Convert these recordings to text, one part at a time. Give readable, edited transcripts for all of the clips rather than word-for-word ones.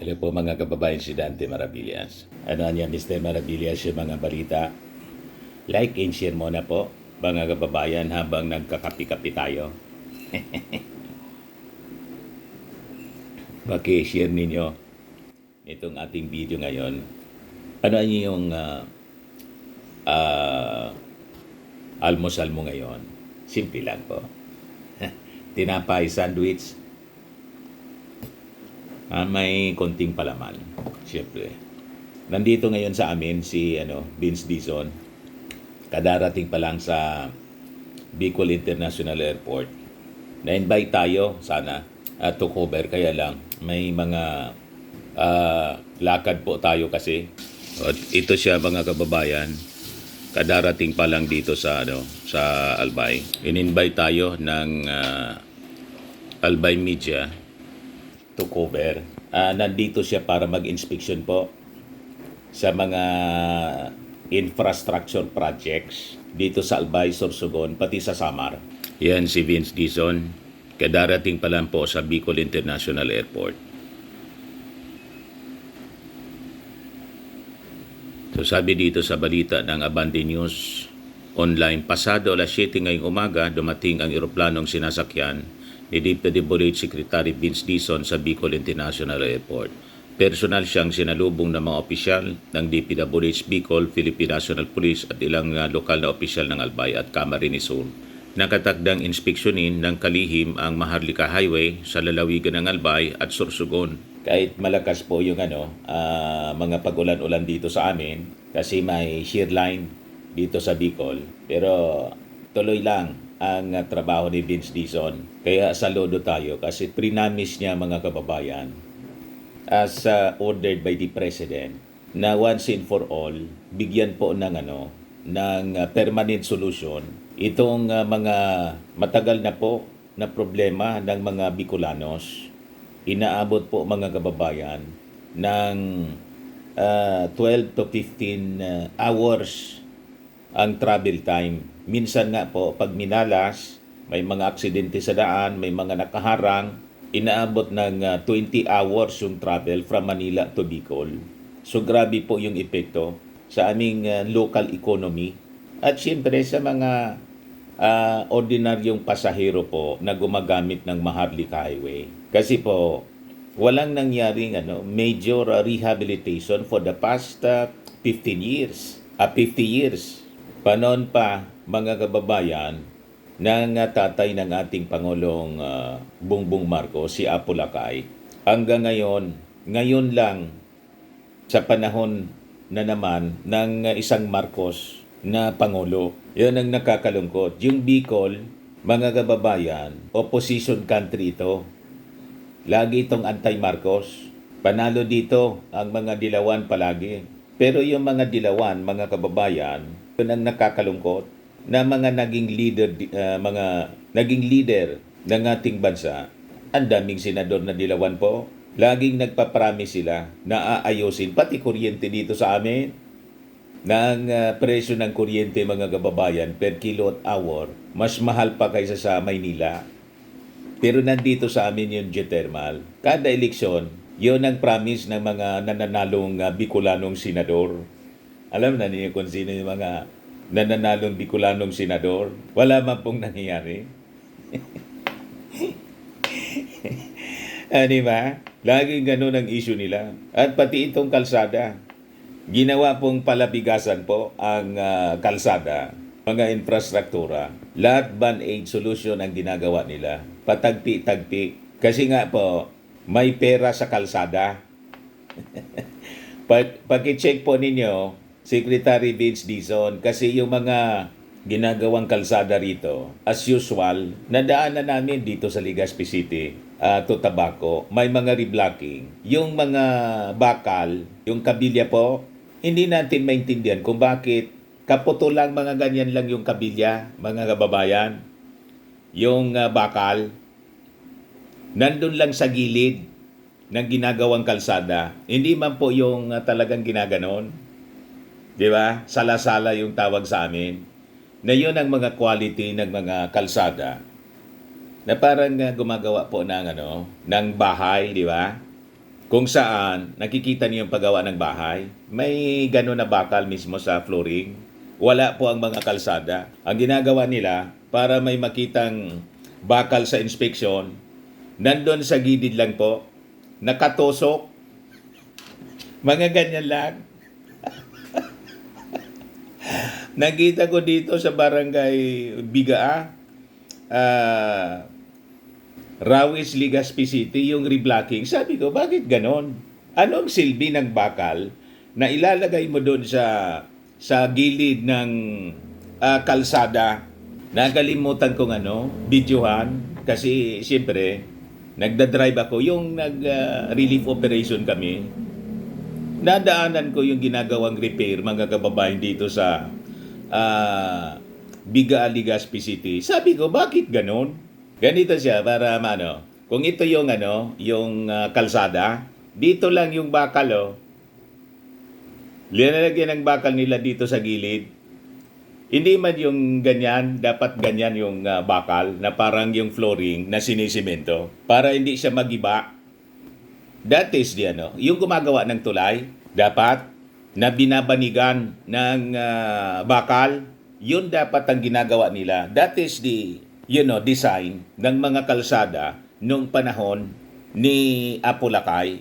Hello po mga kababayan, si Dante Maravillas. Ano niya, Mr. Maravillas, yung mga balita. Like and share mo na po, mga kababayan, habang nagkakapi-kapi tayo. Paki-share ninyo itong ating video ngayon. Ano yung ah, almusal mo ngayon? Simple lang po. Tinapay, sandwich, may konting palaman. Siyempre. Nandito ngayon sa amin si Vince Dizon. Kadarating pa lang sa Bicol International Airport. Na-invite tayo sana to cover. Kaya lang may mga lakad po tayo kasi. At ito siya mga kababayan. Kadarating pa lang dito sa sa Albay. In-invite tayo ng Albay Media to cover. Nandito siya para mag-inspection po sa mga infrastructure projects dito sa Albay, Sorsogon, pati sa Samar. Yan si Vince Dizon. Kadarating pa lang po sa Bicol International Airport. So sabi dito sa balita ng Abante News Online, pasado alas 7 ngayong umaga, dumating ang eroplanong sinasakyan ni DPWH Secretary Vince Dizon sa Bicol International Airport. Personal siyang sinalubong ng mga opisyal ng DPWH Bicol, Philippine National Police at ilang lokal na opisyal ng Albay at Camarines Sur. Nakatakdang inspeksyonin ng kalihim ang Maharlika Highway sa lalawigan ng Albay at Sorsogon. Kahit malakas po yung mga pagulan-ulan dito sa amin kasi may shear line dito sa Bicol. Pero tuloy lang ang trabaho ni Vince Dizon. Kaya saludo tayo kasi prinamis niya mga kababayan as ordered by the President na once and for all, bigyan po ng permanent solution itong mga matagal na po na problema ng mga Bicolanos. Inaabot po mga kababayan ng 12 to 15 hours ang travel time. Minsan nga po, pag minalas, may mga aksidente sa daan, may mga nakaharang, inaabot ng 20 hours yung travel from Manila to Bicol. So grabe po yung epekto sa aming local economy at siyempre sa mga ordinaryong pasahero po na gumagamit ng Maharlika Highway. Kasi po, walang nangyaring major rehabilitation for the past 15 years. 50 years. Panon pa, mga kababayan, ng tatay ng ating Pangulong Bongbong Marcos, si Apo Lakay, hanggang ngayon lang, sa panahon na naman ng isang Marcos na Pangulo. Yan ang nakakalungkot. Yung Bicol, mga kababayan, opposition country ito. Lagi itong anti-Marcos. Panalo dito ang mga dilawan palagi. Pero yung mga dilawan, mga kababayan, yun ang nakakalungkot na mga naging leader ng ating bansa. Ang daming senador na dilawan po. Laging nagpapromise sila na aayusin pati kuryente dito sa amin. Ng presyo ng kuryente mga kababayan per kilowatt hour, mas mahal pa kaysa sa Maynila. Pero nandito sa amin yung geothermal. Kada eleksyon, yun ang promise ng mga nananalong Bicolanong senador. Alam na niyo kung sino yung mga nananalong Bicolanong senador? Wala man pong nangyayari. Di ba? Laging ganun ang issue nila. At pati itong kalsada. Ginawa pong palabigasan po ang kalsada, mga infrastruktura. Lahat band-aid solution ang ginagawa nila. Patagpi-tagpi. Kasi nga po, may pera sa kalsada. Pag-check po ninyo, Secretary Vince Dizon, kasi yung mga ginagawang kalsada rito, as usual, nadaanan namin dito sa Legazpi City to Tabaco, may mga reblocking. Yung mga bakal, yung kabilya po, hindi natin maintindihan kung bakit kaputo lang mga ganyan lang yung kabilya, mga kababayan. Yung bakal, nandun lang sa gilid ng ginagawang kalsada. Hindi man po yung talagang ginaganon. Di ba? Sala-sala yung tawag sa amin. Na yun ang mga quality ng mga kalsada. Na parang gumagawa po ng bahay, di ba? kung saan nakikita niyo yung paggawa ng bahay. May gano'n na bakal mismo sa flooring. Wala po ang mga kalsada. Ang ginagawa nila para may makitang bakal sa inspeksyon, nandun sa gilid lang po, nakatusok, mga ganyan lang. Nakita ko dito sa barangay Bigaa, Rawis, Legazpi City, yung reblocking. Sabi ko, bakit ganon? Ano ang silbi ng bakal na ilalagay mo doon sa gilid ng kalsada? Nakalimutan kong videohan kasi siyempre nagda-drive ako yung relief operation kami. Nadaanan ko yung ginagawang repair mga kababayan dito sa Bigaa, Legazpi City. Sabi ko, bakit ganon? Ganito siya para kung ito yung kalsada, dito lang yung bakal linalagyan ng bakal nila dito sa gilid. Hindi man yung ganyan, dapat ganyan yung bakal na parang yung flooring na sinisemento para hindi siya magiba. That is yung gumagawa ng tulay, dapat na binabanigan ng bakal, yun dapat ang ginagawa nila. That is the design ng mga kalsada nung panahon ni Apo Lakay.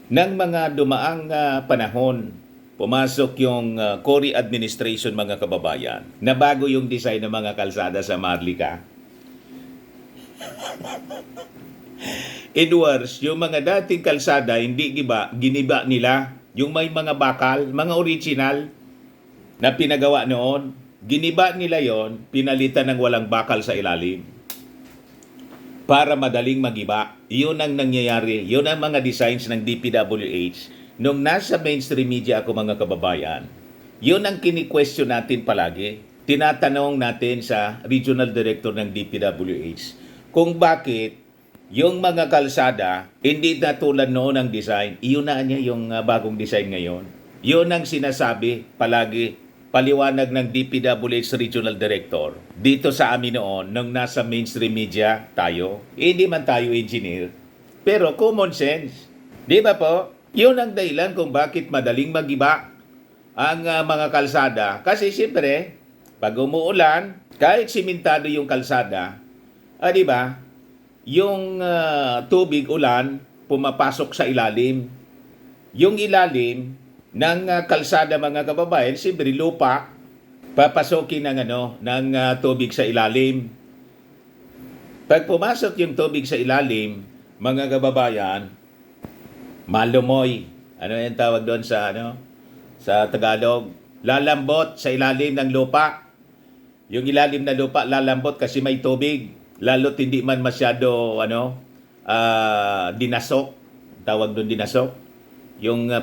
Nang mga dumaang panahon, pumasok yung Cory administration mga kababayan, na bago yung design ng mga kalsada sa Marlica. In words, yung mga dating kalsada, hindi giniba nila. Yung may mga bakal, mga original na pinagawa noon, giniba nila yon, pinalitan ng walang bakal sa ilalim para madaling magiba. Yun ang nangyayari. Yun ang mga designs ng DPWH. Nung nasa mainstream media ako mga kababayan, yun ang kini-question natin palagi. Tinatanong natin sa regional director ng DPWH kung bakit yung mga kalsada hindi na tulad noon ang design. Iyon na niya yung bagong design ngayon. Yun ang sinasabi palagi, paliwanag ng DPWH Regional Director dito sa amin noon nung nasa mainstream media tayo. Hindi man tayo engineer, pero common sense. Di ba po? Yun ang dahilan kung bakit madaling magiba ang mga kalsada. Kasi siyempre, pag umuulan, kahit simentado yung kalsada, di ba? Yung tubig ulan pumapasok sa ilalim. Yung ilalim ng kalsada mga kababayan, siyempre lupa, papasokin ng tubig sa ilalim. Pag pumasok yung tubig sa ilalim, mga kababayan, malumoy. Ano yung tawag doon sa Tagalog? Lalambot sa ilalim ng lupa. Yung ilalim na lupa lalambot kasi may tubig. Lalo't hindi man masyado dinasok. Tawag doon dinasok. Yung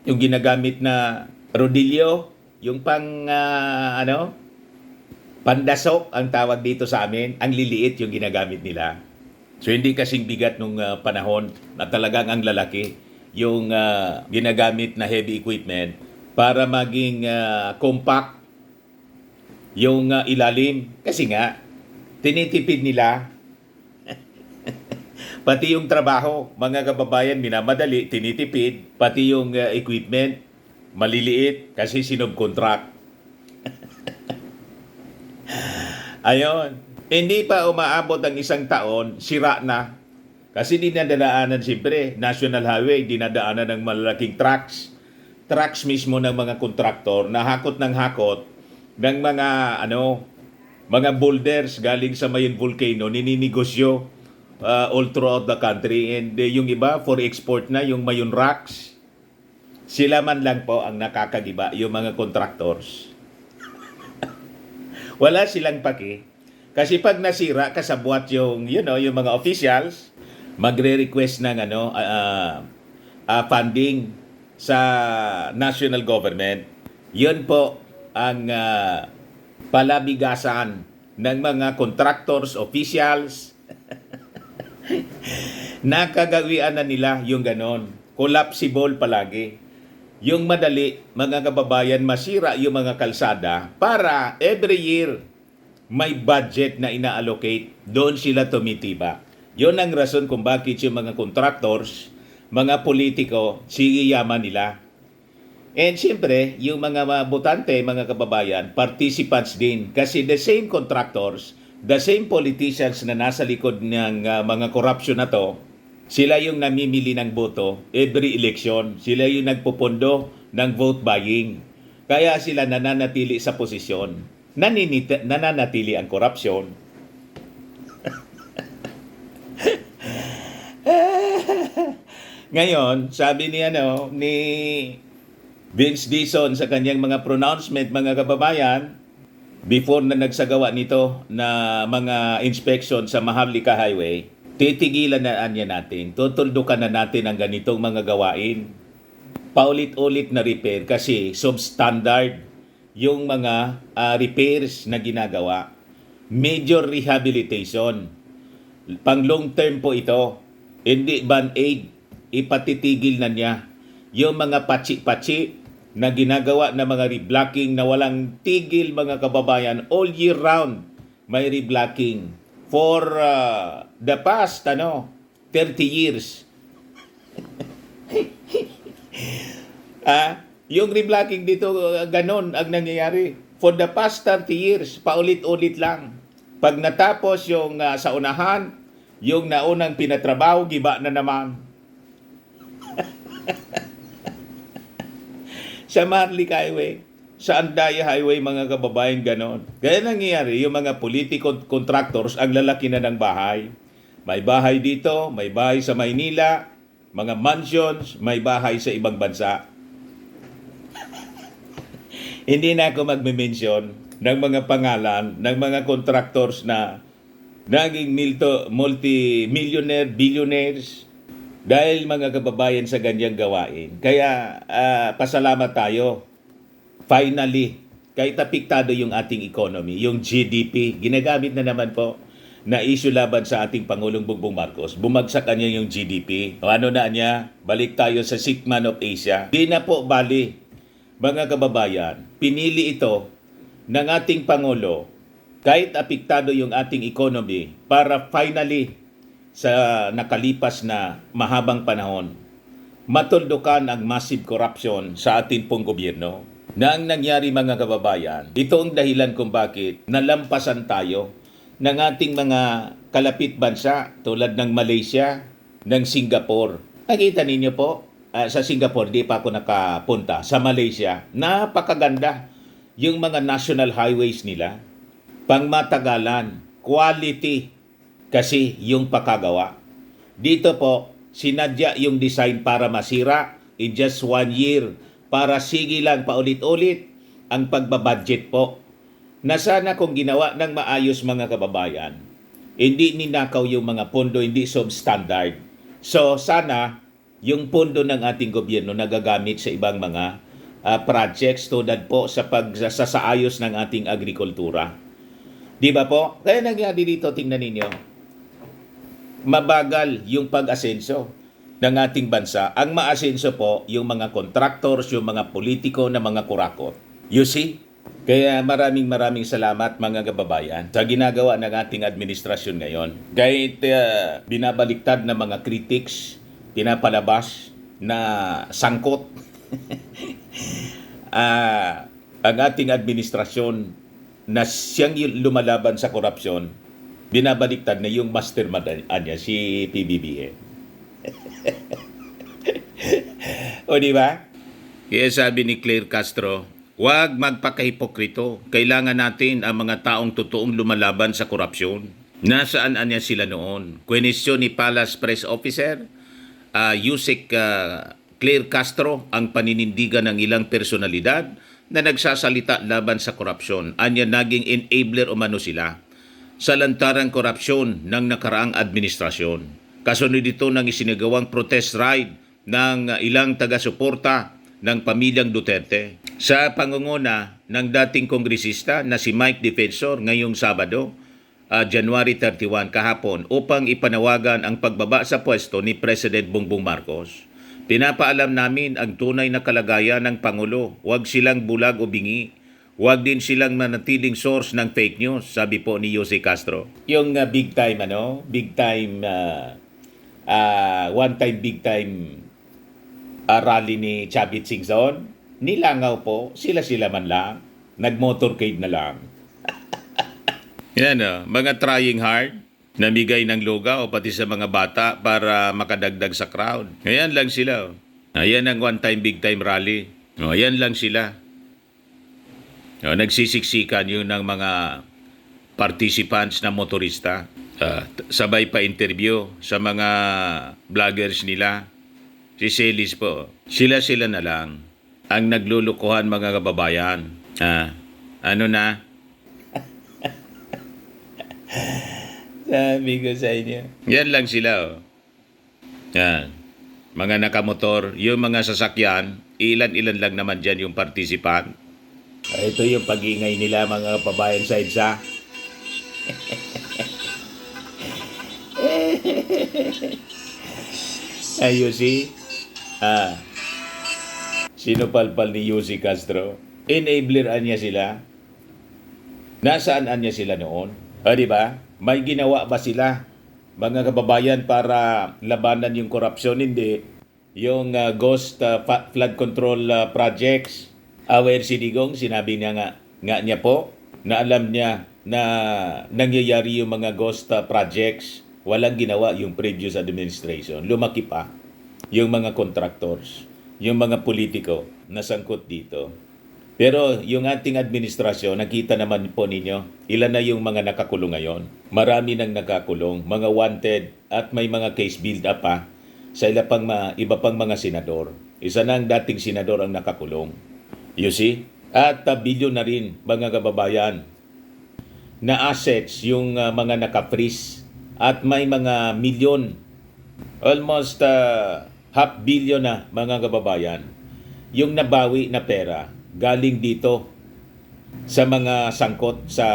yung ginagamit na rodilyo, yung pandasok ang tawag dito sa amin, ang liliit yung ginagamit nila. So hindi kasing bigat nung panahon na talagang ang lalaki yung ginagamit na heavy equipment para maging compact yung ilalim. Kasi nga, tinitipid nila pati yung trabaho, mga kababayan, minamadali, tinitipid, pati yung equipment, maliliit kasi sinubcontract. Ayon, hindi pa umaabot ang isang taon, sira na. Kasi dinadaanan siyempre, National Highway, dinadaanan ng malalaking trucks. Trucks mismo ng mga kontraktor na hakot ng hakot ng mga boulders galing sa Mayon Volcano, nininegosyo all throughout the country, and yung iba for export na, yung Mayon rocks, sila man lang po ang nakakagiba, yung mga contractors. Wala silang paki kasi pag nasira, kasabwat yung yung mga officials magre-request ng funding sa national government. Yun po ang palabigasan ng mga contractors, officials. Nakagawian na nila yung ganon. Collapsible palagi. Yung madali, mga kababayan, masira yung mga kalsada para every year may budget na ina-allocate. Doon sila tumitiba. Yun ang rason kung bakit yung mga contractors, mga politiko, yaman nila. And siyempre, yung mga botante, mga kababayan, participants din. Kasi the same contractors, the same politicians na nasa likod ng mga corruption na to, sila yung namimili ng boto every election. Sila yung nagpupundo ng vote buying. Kaya sila nananatili sa posisyon. Nananatili ang corruption. Ngayon, sabi ni Vince Dizon sa kanyang mga pronouncement, mga kababayan, before na nagsagawa nito na mga inspection sa Maharlika Highway, titigilan na niya natin, tutuldukan na natin ang ganitong mga gawain. Paulit-ulit na repair kasi substandard yung mga repairs na ginagawa. Major rehabilitation. Pang long term po ito. Hindi band-aid. Ipatitigil na niya yung mga patsi-patsi na ginagawa na mga reblocking na walang tigil, mga kababayan. All year round may reblocking. For the past 30 years. Yung reblocking dito, ganon ang nangyayari. For the past 30 years, paulit-ulit lang. Pag natapos yung sa unahan, yung naunang pinatrabaho, giba na naman. Sa Maharlika Highway, sa Andaya Highway, mga kababayan, ganon. Kaya nangyayari, yung mga political contractors, ang lalaki na ng bahay. May bahay dito, may bahay sa Maynila, mga mansions, may bahay sa ibang bansa. Hindi na ako magme-mention ng mga pangalan ng mga contractors na naging multi-millionaire, billionaires, dahil mga kababayan sa ganyang gawain. Kaya pasalamat tayo. Finally, kahit apektado yung ating economy, yung GDP, ginagamit na naman po na issue laban sa ating Pangulong Bongbong Marcos. Bumagsak kanya yung GDP. O ano na niya? Balik tayo sa sick man of Asia. Di na po bali, mga kababayan. Pinili ito ng ating Pangulo kahit apektado yung ating economy para finally sa nakalipas na mahabang panahon, matuldukan ang massive corruption sa ating pong gobyerno. Na ang nangyari, mga kababayan, ito ang dahilan kung bakit nalampasan tayo ng ating mga kalapit bansa tulad ng Malaysia, ng Singapore. Nakita ninyo po, sa Singapore, di pa ako nakapunta. Sa Malaysia, napakaganda yung mga national highways nila. Pangmatagalan, quality, kasi yung pakagawa. Dito po, sinadya yung design para masira in just 1 year, para sige lang paulit-ulit ang pagbabudget po. Na sana kung ginawa ng maayos, mga kababayan, hindi ninakaw yung mga pondo, hindi substandard. So sana yung pondo ng ating gobyerno nagagamit sa ibang mga projects tulad po sa pagsasaayos ng ating agrikultura. Di ba po? Kaya nangyari dito, tingnan ninyo. Mabagal yung pag-asenso ng ating bansa. Ang maasenso po, yung mga contractors, yung mga politiko na mga kurakot. You see? Kaya maraming salamat, mga kababayan, sa ginagawa ng ating administrasyon ngayon. Kahit binabaliktad na mga critics, pinapalabas na sangkot ang ating administrasyon na siyang lumalaban sa korupsyon, binabaliktad na yung mastermind niya, si PBBM. O di ba? Kaya sabi ni Claire Castro, huwag magpakahipokrito. Kailangan natin ang mga taong totoong lumalaban sa korupsyon. Nasaan niya sila noon? Kwenisyon ni Palace Press Officer, Yusek Claire Castro, ang paninindigan ng ilang personalidad na nagsasalita laban sa korupsyon. Anya naging enabler umano sila sa lantarang korupsyon ng nakaraang administrasyon. Kasunod dito ng isinagawang protest ride ng ilang taga-suporta ng pamilyang Duterte sa pangunguna ng dating kongresista na si Mike Defensor ngayong Sabado, January 31 kahapon, upang ipanawagan ang pagbaba sa pwesto ni President Bongbong Marcos. Pinapaalam namin ang tunay na kalagayan ng Pangulo. Huwag silang bulag o bingi. Huwag din silang manatiling source ng fake news, sabi po ni Jose Castro. Yung big time one time big time rally ni Chavit Singson, nilangaw po, sila-sila man lang, nag-motorcade na lang. Yan mga trying hard, namigay ng lugaw pati sa mga bata para makadagdag sa crowd. Ayan lang sila. Ayan ang one time big time rally. Ayan lang sila. Nagsisiksikan yun ng mga participants na motorista. Sabay pa interview sa mga vloggers nila. Si Celis po. Sila na lang ang naglulukuhan mga kababayan. Ano na? Sabi ko sa inyo. Yan lang sila. Yan. Mga nakamotor, yung mga sasakyan, ilan-ilan lang naman dyan yung participant. Ito yung pag-ingay nila mga kababayan sa EDSA. You see? Sinupalpal ni Jose Castro. Enabler niya sila. Nasaan niya sila noon? Di ba? May ginawa ba sila, mga kababayan, para labanan yung korupsyon? Hindi. Yung ghost flood control projects. Aware si Digong, sinabi niya nga niya po, na alam niya na nangyayari yung mga ghost projects. Walang ginawa yung previous administration. Lumaki pa yung mga contractors, yung mga politiko na sangkot dito. Pero yung ating administrasyon, nakita naman po ninyo, ilan na yung mga nakakulong ngayon. Marami nang nakakulong, mga wanted, at may mga case build-up pa sa iba pang mga senador. Isa na ang dating senador ang nakakulong. You see? At bilyon na rin, mga kababayan, na assets yung mga naka-freeze. At may mga milyon, almost half billion na, mga kababayan, yung nabawi na pera galing dito sa mga sangkot sa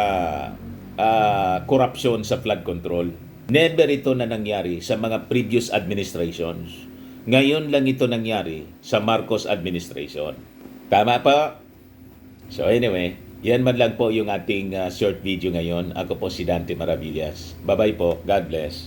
korupsyon sa flood control. Never ito na nangyari sa mga previous administrations. Ngayon lang ito nangyari sa Marcos administration. Tama pa? So anyway, yan man lang po yung ating short video ngayon. Ako po si Dante Maravillas. Bye-bye po. God bless.